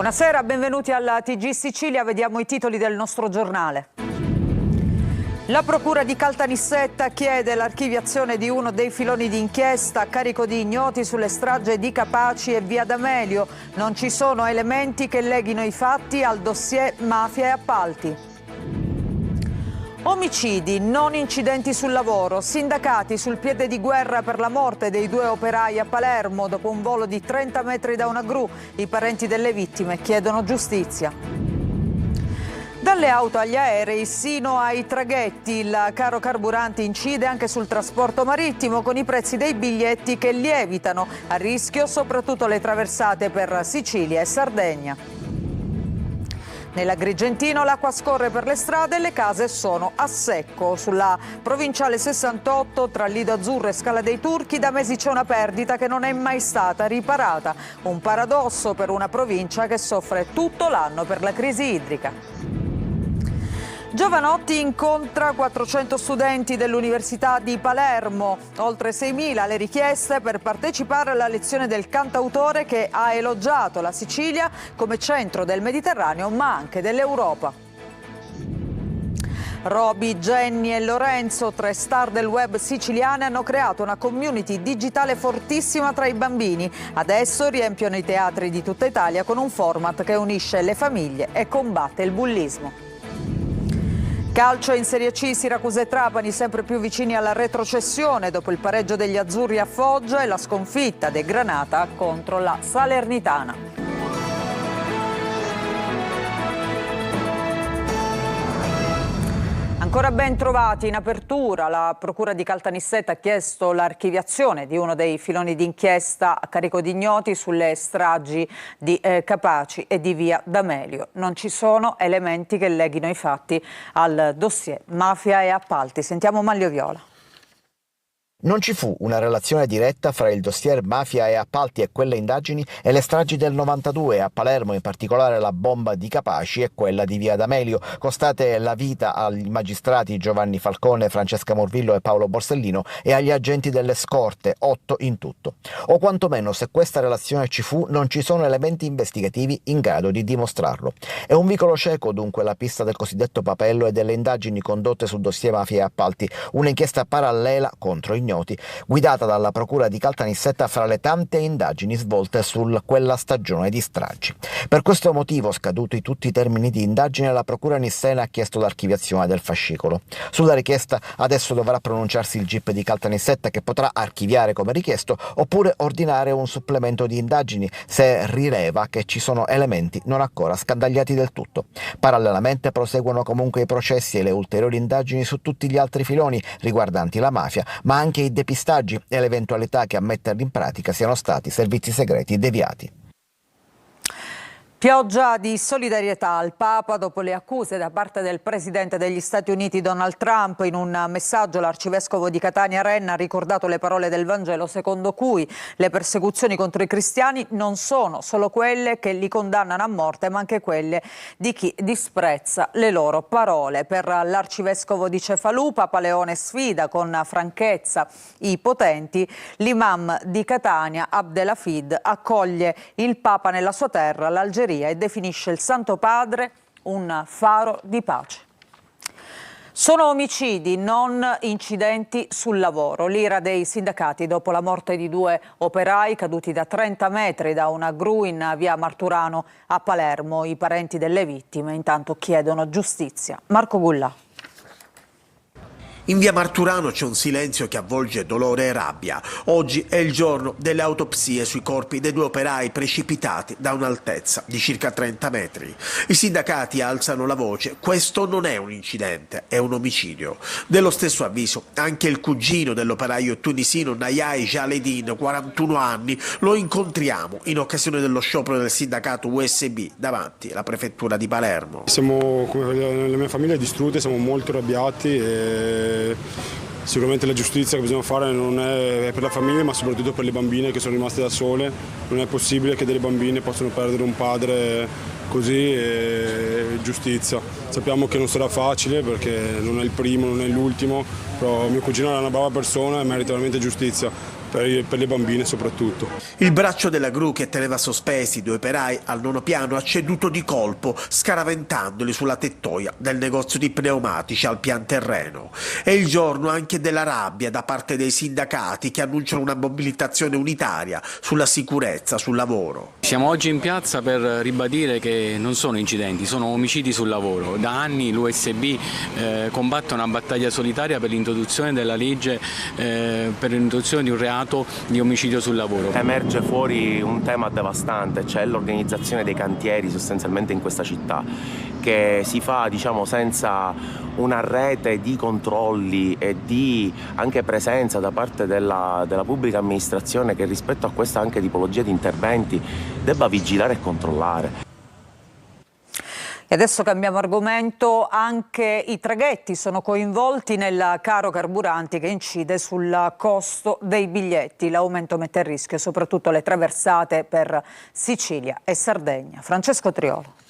Buonasera, benvenuti alla TG Sicilia, vediamo i titoli del nostro giornale. La Procura di Caltanissetta chiede l'archiviazione di uno dei filoni di inchiesta a carico di ignoti sulle stragi di Capaci e via D'Amelio. Non ci sono elementi che leghino i fatti al dossier mafia e appalti. Omicidi, non incidenti sul lavoro, sindacati sul piede di guerra per la morte dei 2 operai a Palermo dopo un volo di 30 metri da una gru. I parenti delle vittime chiedono giustizia. Dalle auto agli aerei sino ai traghetti, il caro carburanti incide anche sul trasporto marittimo con i prezzi dei biglietti che lievitano, a rischio soprattutto le traversate per Sicilia e Sardegna. Nell'Agrigentino l'acqua scorre per le strade e le case sono a secco. Sulla provinciale 68 tra Lido Azzurro e Scala dei Turchi da mesi c'è una perdita che non è mai stata riparata. Un paradosso per una provincia che soffre tutto l'anno per la crisi idrica. Giovanotti incontra 400 studenti dell'Università di Palermo, oltre 6.000 le richieste per partecipare alla lezione del cantautore che ha elogiato la Sicilia come centro del Mediterraneo ma anche dell'Europa. Roby, Jenny e Lorenzo, 3 star del web siciliane, hanno creato una community digitale fortissima tra i bambini. Adesso riempiono i teatri di tutta Italia con un format che unisce le famiglie e combatte il bullismo. Calcio in Serie C, Siracusa e Trapani sempre più vicini alla retrocessione dopo il pareggio degli azzurri a Foggia e la sconfitta dei Granata contro la Salernitana. Ancora ben trovati in apertura, la Procura di Caltanissetta ha chiesto l'archiviazione di uno dei filoni d'inchiesta a carico di ignoti sulle stragi di Capaci e di via D'Amelio. Non ci sono elementi che leghino i fatti al dossier mafia e appalti. Sentiamo Manlio Viola. Non ci fu una relazione diretta fra il dossier mafia e appalti e quelle indagini e le stragi del 92 a Palermo, in particolare la bomba di Capaci e quella di via D'Amelio, costate la vita ai magistrati Giovanni Falcone, Francesca Morvillo e Paolo Borsellino e agli agenti delle scorte, 8 in tutto. O quantomeno, se questa relazione ci fu, non ci sono elementi investigativi in grado di dimostrarlo. È un vicolo cieco dunque la pista del cosiddetto papello e delle indagini condotte sul dossier mafia e appalti, un'inchiesta parallela contro ignoti, guidata dalla Procura di Caltanissetta fra le tante indagini svolte su quella stagione di stragi. Per questo motivo, scaduti tutti i termini di indagine, la Procura nissena ha chiesto l'archiviazione del fascicolo. Sulla richiesta adesso dovrà pronunciarsi il GIP di Caltanissetta, che potrà archiviare come richiesto oppure ordinare un supplemento di indagini se rileva che ci sono elementi non ancora scandagliati del tutto. Parallelamente proseguono comunque i processi e le ulteriori indagini su tutti gli altri filoni riguardanti la mafia, ma anche i depistaggi e l'eventualità che a metterli in pratica siano stati servizi segreti deviati. Pioggia di solidarietà al Papa dopo le accuse da parte del Presidente degli Stati Uniti Donald Trump. In un messaggio l'arcivescovo di Catania Renna ha ricordato le parole del Vangelo secondo cui le persecuzioni contro i cristiani non sono solo quelle che li condannano a morte, ma anche quelle di chi disprezza le loro parole. Per l'arcivescovo di Cefalù, Papa Leone sfida con franchezza i potenti. L'imam di Catania, Abdelhafid, accoglie il Papa nella sua terra, l'Algeria, e definisce il Santo Padre un faro di pace. Sono omicidi, non incidenti sul lavoro. L'ira dei sindacati dopo la morte di 2 operai caduti da 30 metri da una gru in via Marturano a Palermo. I parenti delle vittime intanto chiedono giustizia. Marco Gullà. In via Marturano c'è un silenzio che avvolge dolore e rabbia. Oggi è il giorno delle autopsie sui corpi dei 2 operai precipitati da un'altezza di circa 30 metri. I sindacati alzano la voce: questo non è un incidente, è un omicidio. Dello stesso avviso anche il cugino dell'operaio tunisino Nayai Jaledin, 41 anni, lo incontriamo in occasione dello sciopero del sindacato USB davanti alla prefettura di Palermo. Siamo, come la mia famiglia, distrutte, siamo molto arrabbiati e sicuramente la giustizia che bisogna fare non è per la famiglia, ma soprattutto per le bambine che sono rimaste da sole. Non è possibile che delle bambine possano perdere un padre così, e giustizia. Sappiamo che non sarà facile perché non è il primo, non è l'ultimo, però mio cugino era una brava persona e merita veramente giustizia. per le bambine soprattutto. Il braccio della gru che teneva sospesi i due operai al 9° piano ha ceduto di colpo, scaraventandoli sulla tettoia del negozio di pneumatici al pian terreno. È il giorno anche della rabbia da parte dei sindacati che annunciano una mobilitazione unitaria sulla sicurezza sul lavoro. Siamo oggi in piazza per ribadire che non sono incidenti, sono omicidi sul lavoro. Da anni l'USB combatte una battaglia solitaria per l'introduzione della legge, per l'introduzione di un reato di omicidio sul lavoro. Emerge fuori un tema devastante, cioè l'organizzazione dei cantieri sostanzialmente in questa città, che si fa senza una rete di controlli e di anche presenza da parte della pubblica amministrazione che rispetto a questa anche tipologia di interventi debba vigilare e controllare. E adesso cambiamo argomento, anche i traghetti sono coinvolti nel caro carburanti che incide sul costo dei biglietti. L'aumento mette a rischio soprattutto le traversate per Sicilia e Sardegna. Francesco Triolo.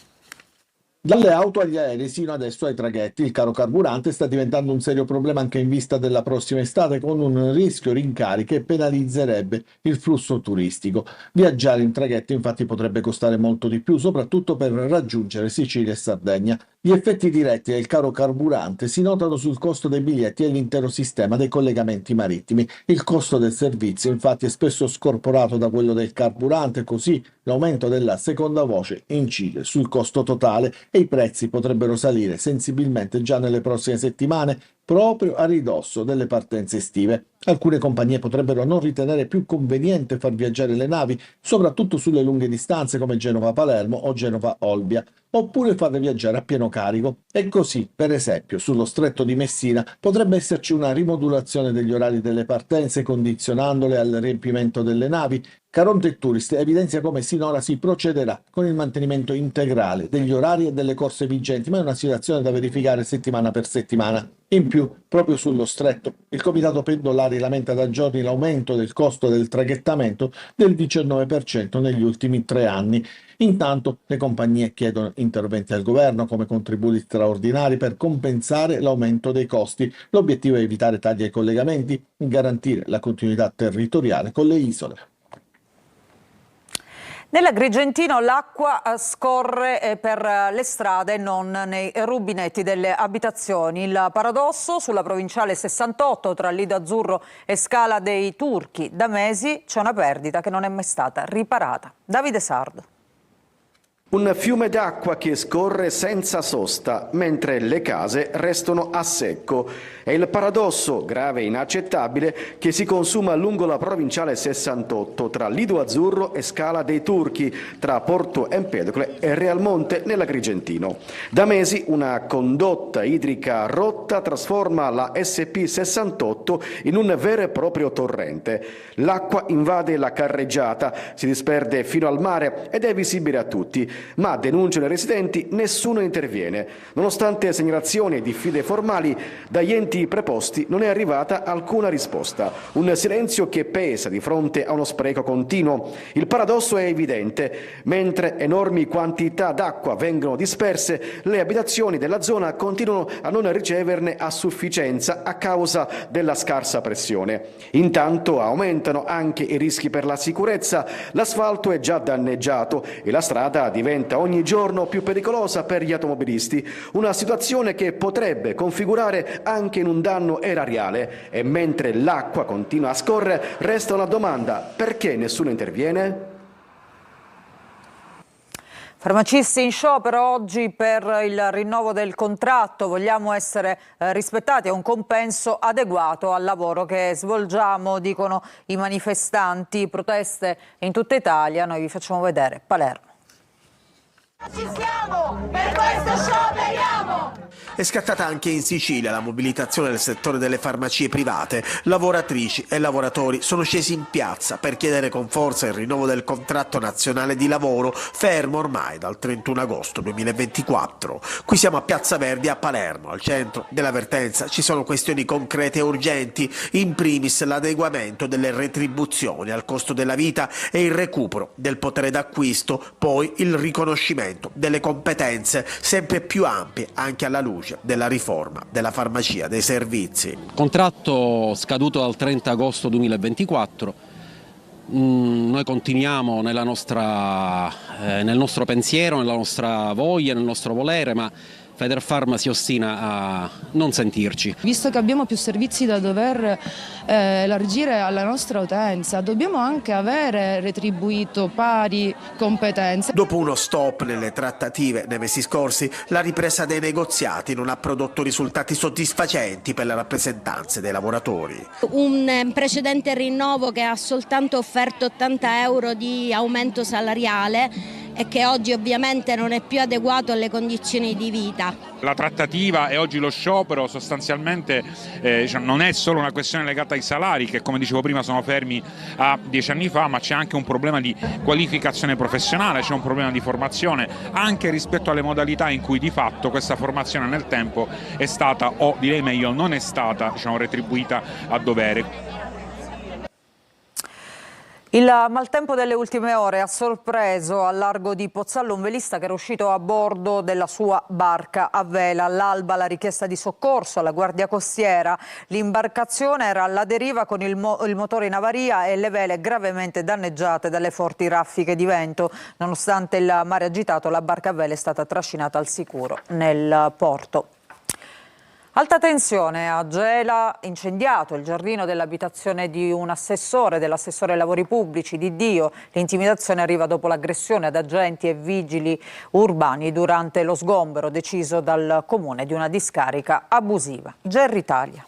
Dalle auto agli aerei sino adesso ai traghetti, il caro carburante sta diventando un serio problema anche in vista della prossima estate, con un rischio rincari che penalizzerebbe il flusso turistico. Viaggiare in traghetto infatti potrebbe costare molto di più, soprattutto per raggiungere Sicilia e Sardegna. Gli effetti diretti del caro carburante si notano sul costo dei biglietti e l'intero sistema dei collegamenti marittimi. Il costo del servizio infatti è spesso scorporato da quello del carburante, così l'aumento della seconda voce incide sul costo totale e i prezzi potrebbero salire sensibilmente già nelle prossime settimane, proprio a ridosso delle partenze estive. Alcune compagnie potrebbero non ritenere più conveniente far viaggiare le navi, soprattutto sulle lunghe distanze come Genova-Palermo o Genova-Olbia, oppure farle viaggiare a pieno carico. E così, per esempio, sullo stretto di Messina potrebbe esserci una rimodulazione degli orari delle partenze, condizionandole al riempimento delle navi. Caronte Tourist evidenzia come sinora si procederà con il mantenimento integrale degli orari e delle corse vigenti, ma è una situazione da verificare settimana per settimana. In più, proprio sullo stretto, il Comitato Pendolari lamenta da giorni l'aumento del costo del traghettamento del 19% negli ultimi 3 anni. Intanto le compagnie chiedono interventi al governo come contributi straordinari per compensare l'aumento dei costi. L'obiettivo è evitare tagli ai collegamenti e garantire la continuità territoriale con le isole. Nell'Agrigentino l'acqua scorre per le strade e non nei rubinetti delle abitazioni. Il paradosso sulla provinciale 68 tra Lido Azzurro e Scala dei Turchi. Da mesi c'è una perdita che non è mai stata riparata. Davide Sardo. Un fiume d'acqua che scorre senza sosta, mentre le case restano a secco. È il paradosso, grave e inaccettabile, che si consuma lungo la provinciale 68, tra Lido Azzurro e Scala dei Turchi, tra Porto Empedocle e Realmonte nell'Agrigentino. Da mesi una condotta idrica rotta trasforma la SP 68 in un vero e proprio torrente. L'acqua invade la carreggiata, si disperde fino al mare ed è visibile a tutti. Ma denunciano i residenti, nessuno interviene. Nonostante segnalazioni e diffide formali dagli enti preposti non è arrivata alcuna risposta. Un silenzio che pesa di fronte a uno spreco continuo. Il paradosso è evidente. Mentre enormi quantità d'acqua vengono disperse, le abitazioni della zona continuano a non riceverne a sufficienza a causa della scarsa pressione. Intanto aumentano anche i rischi per la sicurezza. L'asfalto è già danneggiato e la strada diventa ogni giorno più pericolosa per gli automobilisti, una situazione che potrebbe configurare anche in un danno erariale. E mentre l'acqua continua a scorrere, resta una domanda: perché nessuno interviene? Farmacisti in sciopero oggi per il rinnovo del contratto. Vogliamo essere rispettati e un compenso adeguato al lavoro che svolgiamo, dicono i manifestanti. Proteste in tutta Italia, noi vi facciamo vedere Palermo. Ci siamo, per questo scioperiamo! È scattata anche in Sicilia la mobilitazione del settore delle farmacie private. Lavoratrici e lavoratori sono scesi in piazza per chiedere con forza il rinnovo del contratto nazionale di lavoro, fermo ormai dal 31 agosto 2024. Qui siamo a Piazza Verdi a Palermo. Al centro della vertenza ci sono questioni concrete e urgenti, in primis l'adeguamento delle retribuzioni al costo della vita e il recupero del potere d'acquisto, poi il riconoscimento delle competenze sempre più ampie anche alla luce luce della riforma della farmacia dei servizi. Contratto scaduto dal 30 agosto 2024. Noi continuiamo nel nostro pensiero, nella nostra voglia, nel nostro volere, ma Federfarma si ostina a non sentirci. Visto che abbiamo più servizi da dover elargire alla nostra utenza, dobbiamo anche avere retribuito pari competenze. Dopo uno stop nelle trattative nei mesi scorsi, la ripresa dei negoziati non ha prodotto risultati soddisfacenti per le rappresentanze dei lavoratori. Un precedente rinnovo che ha soltanto offerto 80 euro di aumento salariale e che oggi ovviamente non è più adeguato alle condizioni di vita. La trattativa e oggi lo sciopero sostanzialmente non è solo una questione legata ai salari, che come dicevo prima sono fermi a 10 anni fa, ma c'è anche un problema di qualificazione professionale, c'è un problema di formazione anche rispetto alle modalità in cui di fatto questa formazione nel tempo è stata, o direi meglio non è stata, retribuita a dovere. Il maltempo delle ultime ore ha sorpreso al largo di Pozzallo un velista che era uscito a bordo della sua barca a vela. All'alba la richiesta di soccorso alla Guardia Costiera. L'imbarcazione era alla deriva con il motore in avaria e le vele gravemente danneggiate dalle forti raffiche di vento. Nonostante il mare agitato, la barca a vela è stata trascinata al sicuro nel porto. Alta tensione a Gela, incendiato il giardino dell'abitazione di un assessore, dell'assessore ai lavori pubblici di Dio. L'intimidazione arriva dopo l'aggressione ad agenti e vigili urbani durante lo sgombero deciso dal comune di una discarica abusiva. GR Italia.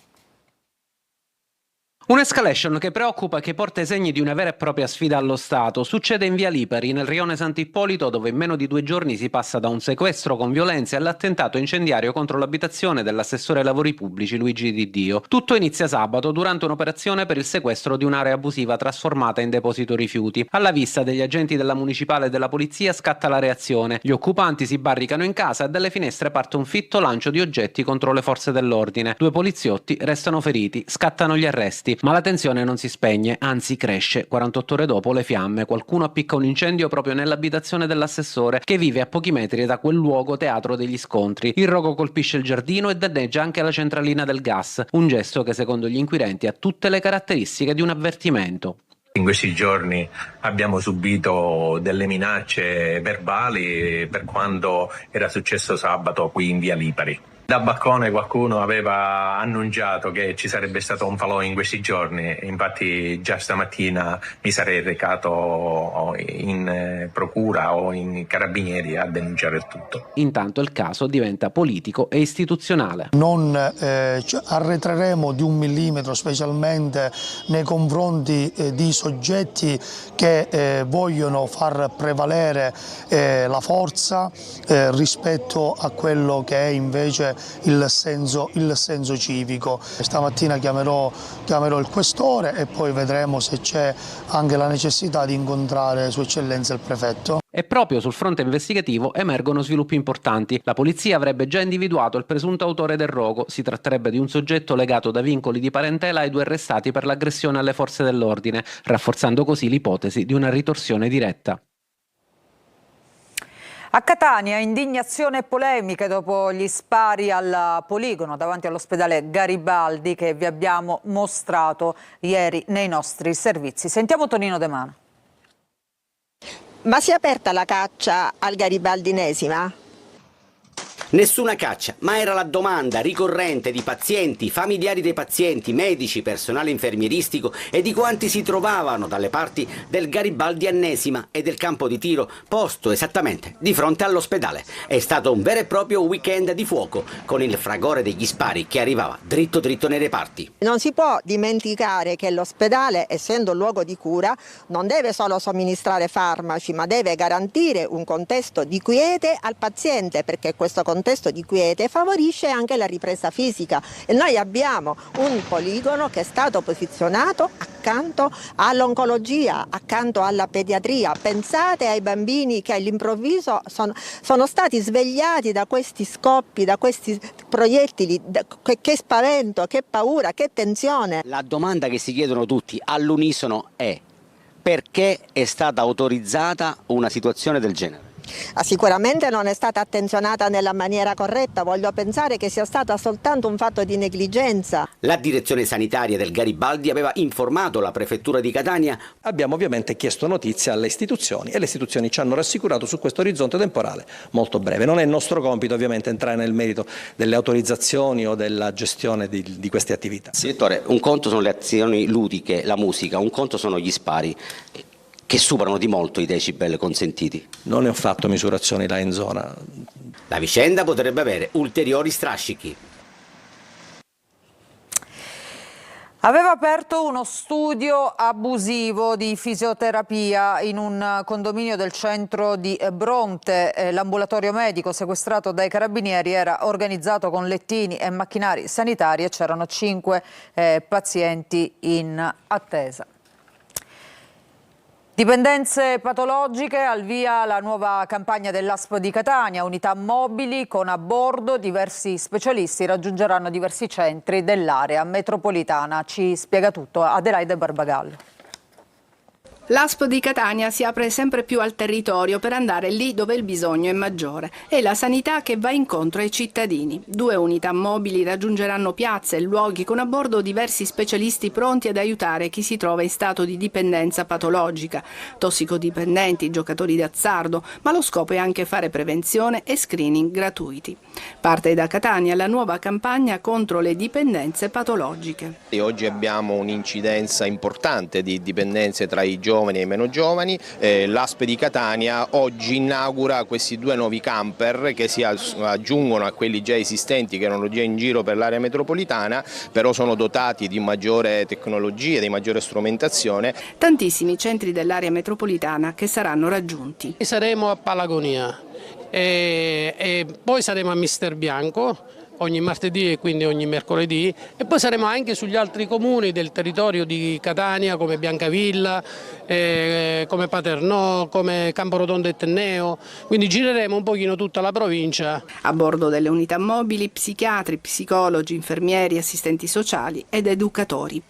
Un'escalation che preoccupa e che porta i segni di una vera e propria sfida allo Stato. Succede in via Lipari, nel rione Sant'Ippolito, dove in meno di 2 giorni si passa da un sequestro con violenze all'attentato incendiario contro l'abitazione dell'assessore ai lavori pubblici Luigi Di Dio. Tutto inizia sabato durante un'operazione per il sequestro di un'area abusiva trasformata in deposito rifiuti. Alla vista degli agenti della municipale e della polizia scatta la reazione. Gli occupanti si barricano in casa e dalle finestre parte un fitto lancio di oggetti contro le forze dell'ordine. 2 poliziotti restano feriti, scattano gli arresti. Ma la tensione non si spegne, anzi cresce. 48 ore dopo le fiamme, qualcuno appicca un incendio proprio nell'abitazione dell'assessore, che vive a pochi metri da quel luogo teatro degli scontri. Il rogo colpisce il giardino e danneggia anche la centralina del gas, un gesto che secondo gli inquirenti ha tutte le caratteristiche di un avvertimento. In questi giorni abbiamo subito delle minacce verbali per quanto era successo sabato qui in via Lipari. Da balcone qualcuno aveva annunciato che ci sarebbe stato un falò in questi giorni, infatti già stamattina mi sarei recato in procura o in carabinieri a denunciare il tutto. Intanto il caso diventa politico e istituzionale. Non arretreremo di 1 millimetro, specialmente nei confronti di soggetti che vogliono far prevalere la forza rispetto a quello che è invece il senso civico. Stamattina chiamerò il questore e poi vedremo se c'è anche la necessità di incontrare Sua Eccellenza il prefetto. E proprio sul fronte investigativo emergono sviluppi importanti. La polizia avrebbe già individuato il presunto autore del rogo. Si tratterebbe di un soggetto legato da vincoli di parentela ai 2 arrestati per l'aggressione alle forze dell'ordine, rafforzando così l'ipotesi di una ritorsione diretta. A Catania indignazione e polemiche dopo gli spari al poligono davanti all'ospedale Garibaldi che vi abbiamo mostrato ieri nei nostri servizi. Sentiamo Tonino De Mano. Ma si è aperta la caccia al garibaldinesima? Nessuna caccia, ma era la domanda ricorrente di pazienti, familiari dei pazienti, medici, personale infermieristico e di quanti si trovavano dalle parti del Garibaldi Annesima e del campo di tiro posto esattamente di fronte all'ospedale. È stato un vero e proprio weekend di fuoco, con il fragore degli spari che arrivava dritto nei reparti. Non si può dimenticare che l'ospedale, essendo un luogo di cura, non deve solo somministrare farmaci, ma deve garantire un contesto di quiete al paziente, perché questo contesto di quiete favorisce anche la ripresa fisica e noi abbiamo un poligono che è stato posizionato accanto all'oncologia, accanto alla pediatria. Pensate ai bambini che all'improvviso sono stati svegliati da questi scoppi, da questi proiettili. Che spavento, che paura, che tensione. La domanda che si chiedono tutti all'unisono è: perché è stata autorizzata una situazione del genere? Sicuramente non è stata attenzionata nella maniera corretta, voglio pensare che sia stata soltanto un fatto di negligenza. La direzione sanitaria del Garibaldi aveva informato la prefettura di Catania. Abbiamo ovviamente chiesto notizie alle istituzioni e le istituzioni ci hanno rassicurato su questo orizzonte temporale molto breve. Non è nostro compito ovviamente entrare nel merito delle autorizzazioni o della gestione di queste attività. Direttore, un conto sono le azioni ludiche, la musica, un conto sono gli spari, che superano di molto i decibel consentiti. Non ne ho fatto misurazioni là in zona. La vicenda potrebbe avere ulteriori strascichi. Aveva aperto uno studio abusivo di fisioterapia in un condominio del centro di Bronte. L'ambulatorio medico sequestrato dai carabinieri era organizzato con lettini e macchinari sanitari e c'erano 5 pazienti in attesa. Dipendenze patologiche, al via la nuova campagna dell'ASP di Catania, unità mobili con a bordo diversi specialisti raggiungeranno diversi centri dell'area metropolitana. Ci spiega tutto Adelaide Barbagallo. L'ASP di Catania si apre sempre più al territorio per andare lì dove il bisogno è maggiore. È la sanità che va incontro ai cittadini. 2 unità mobili raggiungeranno piazze e luoghi con a bordo diversi specialisti pronti ad aiutare chi si trova in stato di dipendenza patologica, tossicodipendenti, giocatori d'azzardo, ma lo scopo è anche fare prevenzione e screening gratuiti. Parte da Catania la nuova campagna contro le dipendenze patologiche. E oggi abbiamo un'incidenza importante di dipendenze tra i giovani e i meno giovani. L'ASP di Catania oggi inaugura questi 2 nuovi camper che si aggiungono a quelli già esistenti che erano già in giro per l'area metropolitana, però sono dotati di maggiore tecnologia, di maggiore strumentazione. Tantissimi centri dell'area metropolitana che saranno raggiunti. Saremo a Palagonia e poi saremo a Mister Bianco ogni martedì e quindi ogni mercoledì, e poi saremo anche sugli altri comuni del territorio di Catania come Biancavilla, come Paternò, come Camporotondo e Tenneo, quindi gireremo un pochino tutta la provincia. A bordo delle unità mobili psichiatri, psicologi, infermieri, assistenti sociali ed educatori.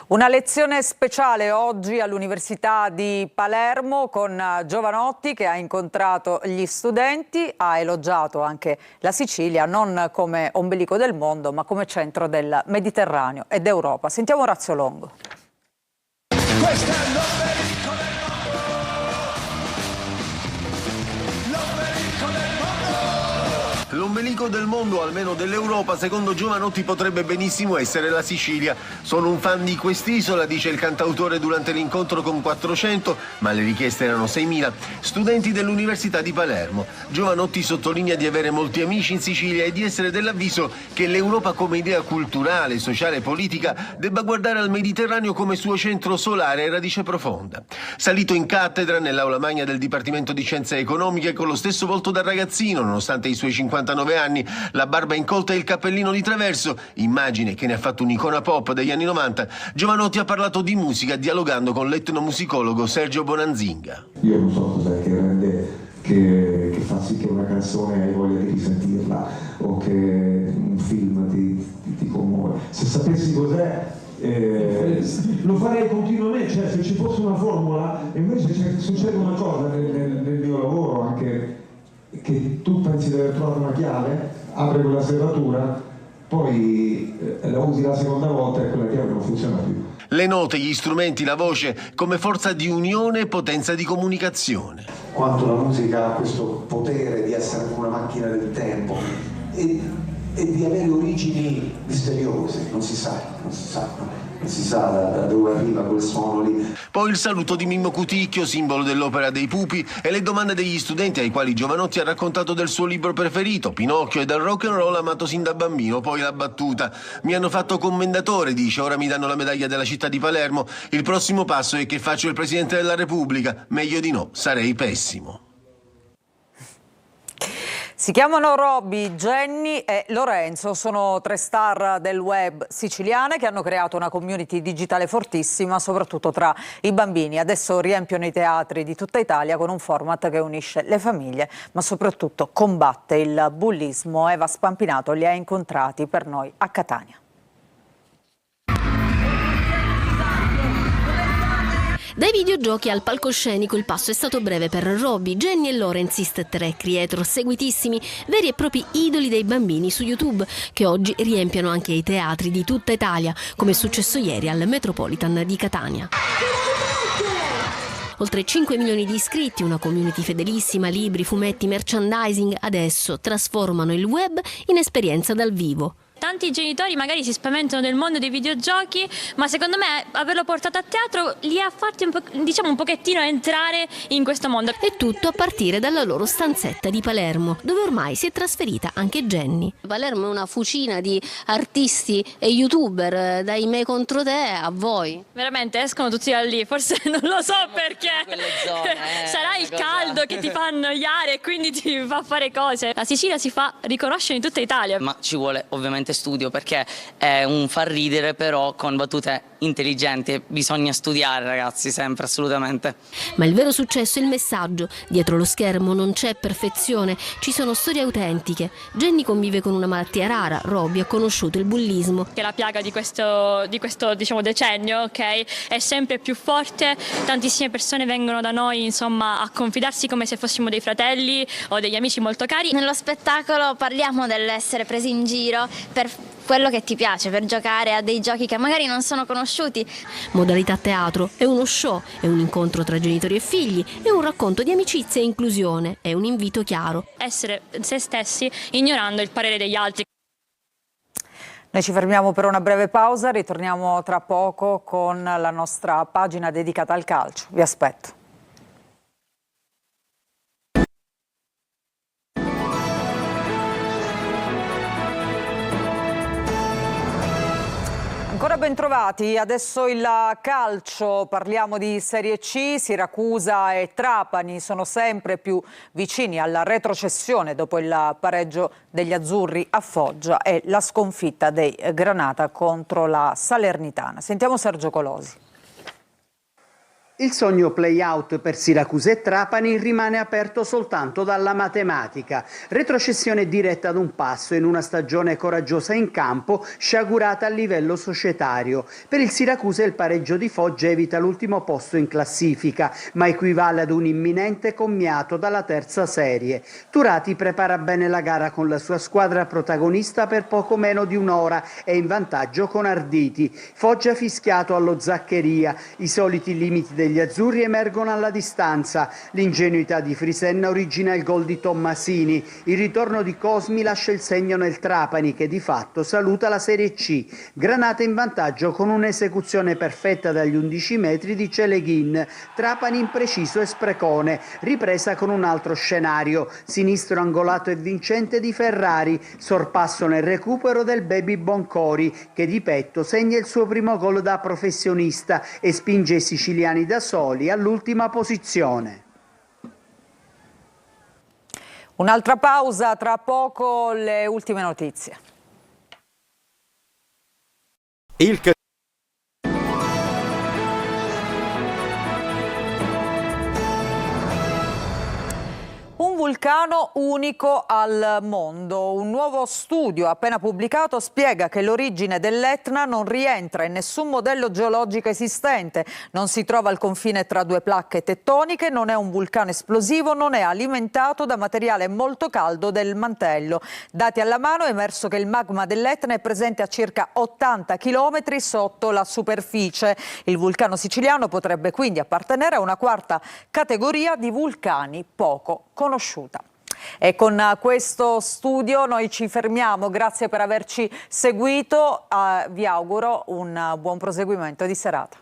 Una lezione speciale oggi all'Università di Palermo con Giovanotti che ha incontrato gli studenti, ha elogiato anche la Sicilia non come ombelico del mondo ma come centro del Mediterraneo e d'Europa. Sentiamo Orazio Longo. L'ombelico del mondo, almeno dell'Europa, secondo Giovanotti potrebbe benissimo essere la Sicilia. Sono un fan di quest'isola, dice il cantautore durante l'incontro con 400, ma le richieste erano 6.000, studenti dell'Università di Palermo. Giovanotti sottolinea di avere molti amici in Sicilia e di essere dell'avviso che l'Europa come idea culturale, sociale e politica debba guardare al Mediterraneo come suo centro solare e radice profonda. Salito in cattedra nell'aula magna del Dipartimento di Scienze Economiche con lo stesso volto da ragazzino, nonostante i suoi 59 anni, la barba incolta e il cappellino di traverso, immagine che ne ha fatto un'icona pop degli anni 90, Giovanotti ha parlato di musica dialogando con l'etnomusicologo Sergio Bonanzinga. Io non so cos'è che rende, che fa sì che una canzone hai voglia di risentirla o che un film ti commuove. Se sapessi cos'è lo farei continuamente, cioè se ci fosse una formula, e invece succede una cosa nel mio lavoro anche, che tu pensi di aver trovato una chiave, apri quella serratura, poi la usi la seconda volta e quella chiave non funziona più. Le note, gli strumenti, la voce come forza di unione e potenza di comunicazione. Quanto la musica ha questo potere di essere come una macchina del tempo e di avere origini misteriose, non si sa da dove arriva quel suono lì. Poi il saluto di Mimmo Cuticchio, simbolo dell'opera dei Pupi, e le domande degli studenti ai quali Giovanotti ha raccontato del suo libro preferito, Pinocchio, e del rock and roll amato sin da bambino. Poi la battuta: mi hanno fatto commendatore, dice, ora mi danno la medaglia della città di Palermo, il prossimo passo è che faccio il Presidente della Repubblica, meglio di no, sarei pessimo. Si chiamano Robby, Jenny e Lorenzo, sono 3 star del web siciliane che hanno creato una community digitale fortissima, soprattutto tra i bambini. Adesso riempiono i teatri di tutta Italia con un format che unisce le famiglie, ma soprattutto combatte il bullismo. Eva Spampinato li ha incontrati per noi a Catania. Dai videogiochi al palcoscenico il passo è stato breve per Roby, Jenny e Lorenzist, 3 creator seguitissimi, veri e propri idoli dei bambini su YouTube, che oggi riempiono anche i teatri di tutta Italia, come è successo ieri al Metropolitan di Catania. Oltre 5 milioni di iscritti, una community fedelissima, libri, fumetti, merchandising, adesso trasformano il web in esperienza dal vivo. Tanti genitori magari si spaventano del mondo dei videogiochi, ma secondo me averlo portato a teatro li ha fatti un pochettino entrare in questo mondo. E tutto a partire dalla loro stanzetta di Palermo, dove ormai si è trasferita anche Jenny. Palermo è una fucina di artisti e youtuber, dai me contro te a voi. Veramente escono tutti da lì, forse non lo so perché. Sarà il caldo che ti fa annoiare e quindi ti fa fare cose. La Sicilia si fa riconoscere in tutta Italia. Ma ci vuole ovviamente studio, perché è un far ridere però con battute intelligenti. Bisogna studiare, ragazzi, sempre, assolutamente. Ma il vero successo è il messaggio. Dietro lo schermo non c'è perfezione, ci sono storie autentiche. Jenny convive con una malattia rara, Roby ha conosciuto il bullismo. Che la piaga di questo decennio, ok, è sempre più forte. Tantissime persone vengono da noi, insomma, a confidarsi come se fossimo dei fratelli o degli amici molto cari. Nello spettacolo parliamo dell'essere presi in giro per quello che ti piace, per giocare a dei giochi che magari non sono conosciuti. Modalità teatro, è uno show, è un incontro tra genitori e figli, è un racconto di amicizia e inclusione, è un invito chiaro. Essere se stessi ignorando il parere degli altri. Noi ci fermiamo per una breve pausa, ritorniamo tra poco con la nostra pagina dedicata al calcio. Vi aspetto. Ancora ben trovati, adesso il calcio, parliamo di Serie C, Siracusa e Trapani sono sempre più vicini alla retrocessione dopo il pareggio degli azzurri a Foggia e la sconfitta dei Granata contro la Salernitana. Sentiamo Sergio Colosi. Il sogno play-out per Siracusa e Trapani rimane aperto soltanto dalla matematica. Retrocessione diretta ad un passo in una stagione coraggiosa in campo, sciagurata a livello societario. Per il Siracusa il pareggio di Foggia evita l'ultimo posto in classifica, ma equivale ad un imminente commiato dalla terza serie. Turati prepara bene la gara con la sua squadra protagonista per poco meno di un'ora e in vantaggio con Arditi. Foggia fischiato allo Zaccheria, i soliti limiti degli azzurri emergono alla distanza. L'ingenuità di Frisenna origina il gol di Tommasini. Il ritorno di Cosmi lascia il segno nel Trapani che di fatto saluta la Serie C. Granata in vantaggio con un'esecuzione perfetta dagli 11 metri di Celeghin. Trapani impreciso e sprecone. Ripresa con un altro scenario. Sinistro angolato e vincente di Ferrari. Sorpasso nel recupero del Baby Boncori che di petto segna il suo primo gol da professionista e spinge i siciliani da soli all'ultima posizione. Un'altra pausa, tra poco le ultime notizie. Un vulcano unico al mondo. Un nuovo studio appena pubblicato spiega che l'origine dell'Etna non rientra in nessun modello geologico esistente, non si trova al confine tra due placche tettoniche, non è un vulcano esplosivo, non è alimentato da materiale molto caldo del mantello. Dati alla mano è emerso che il magma dell'Etna è presente a circa 80 km sotto la superficie. Il vulcano siciliano potrebbe quindi appartenere a una quarta categoria di vulcani poco conosciuta. E con questo studio noi ci fermiamo, grazie per averci seguito, vi auguro un buon proseguimento di serata.